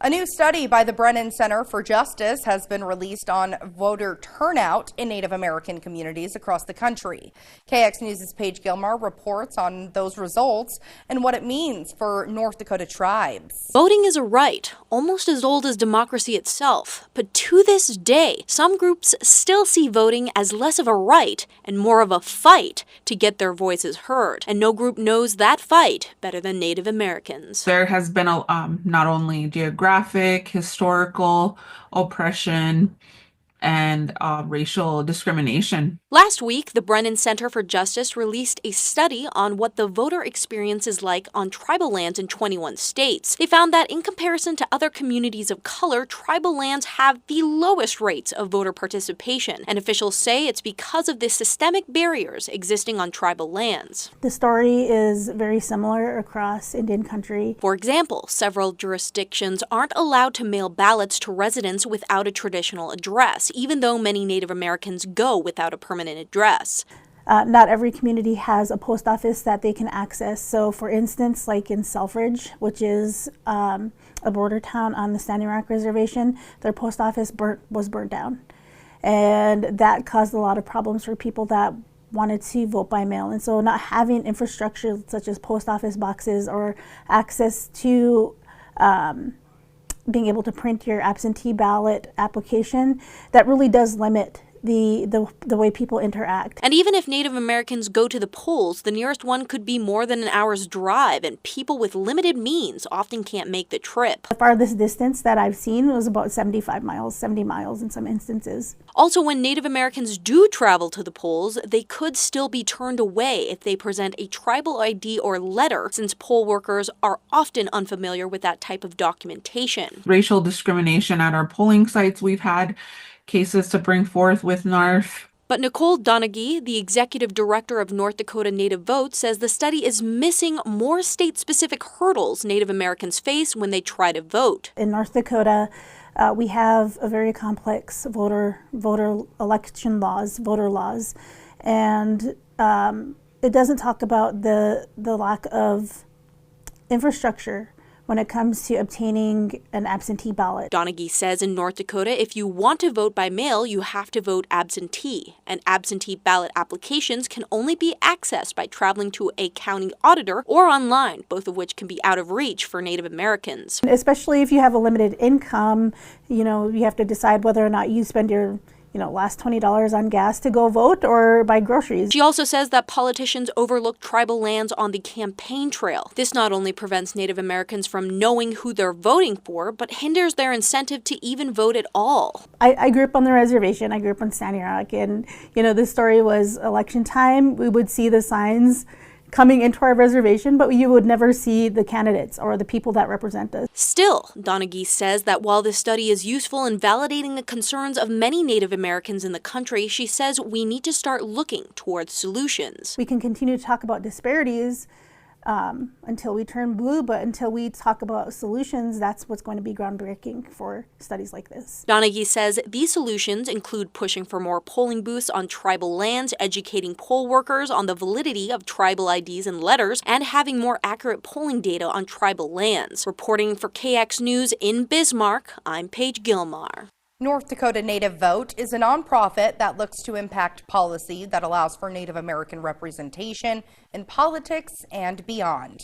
A new study by the Brennan Center for Justice has been released on voter turnout in Native American communities across the country. KX News' Paige Gilmar reports on those results and what it means for North Dakota tribes. Voting is a right, almost as old as democracy itself. But to this day, some groups still see voting as less of a right and more of a fight to get their voices heard. And no group knows that fight better than Native Americans. There has been not only geographic, historical oppression, and racial discrimination. Last week, the Brennan Center for Justice released a study on what the voter experience is like on tribal lands in 21 states. They found that in comparison to other communities of color, tribal lands have the lowest rates of voter participation, and officials say it's because of the systemic barriers existing on tribal lands. The story is very similar across Indian country. For example, several jurisdictions aren't allowed to mail ballots to residents without a traditional address, even though many Native Americans go without a permanent address. Not every community has a post office that they can access. So for instance, like in Selfridge, which is a border town on the Standing Rock Reservation, their post office was burnt down. And that caused a lot of problems for people that wanted to vote by mail. And so not having infrastructure such as post office boxes or access to being able to print your absentee ballot application, that really does limit the way people interact. And even if Native Americans go to the polls, the nearest one could be more than an hour's drive, and people with limited means often can't make the trip. The farthest distance that I've seen was about 75 miles, 70 miles in some instances. Also, when Native Americans do travel to the polls, they could still be turned away if they present a tribal ID or letter, since poll workers are often unfamiliar with that type of documentation. Racial discrimination at our polling sites, we've had cases to bring forth with NARF. But Nicole Donaghy, the executive director of North Dakota Native Vote, says the study is missing more state-specific hurdles Native Americans face when they try to vote. In North Dakota, we have a very complex voter election laws, voter laws, and it doesn't talk about the lack of infrastructure when it comes to obtaining an absentee ballot. Donaghy says in North Dakota, if you want to vote by mail, you have to vote absentee. And absentee ballot applications can only be accessed by traveling to a county auditor or online, both of which can be out of reach for Native Americans. Especially if you have a limited income, you have to decide whether or not you spend your last $20 on gas to go vote or buy groceries. She also says that politicians overlook tribal lands on the campaign trail. This not only prevents Native Americans from knowing who they're voting for, but hinders their incentive to even vote at all. I grew up on the reservation. I grew up on Standing Rock, and this story was election time. We would see the signs coming into our reservation, but you would never see the candidates or the people that represent us. Still, Donaghy says that while this study is useful in validating the concerns of many Native Americans in the country, she says we need to start looking towards solutions. We can continue to talk about disparities until we turn blue, but until we talk about solutions, that's what's going to be groundbreaking for studies like this. Donaghy says these solutions include pushing for more polling booths on tribal lands, educating poll workers on the validity of tribal IDs and letters, and having more accurate polling data on tribal lands. Reporting for KX News in Bismarck, I'm Paige Gilmar. North Dakota Native Vote is a nonprofit that looks to impact policy that allows for Native American representation in politics and beyond.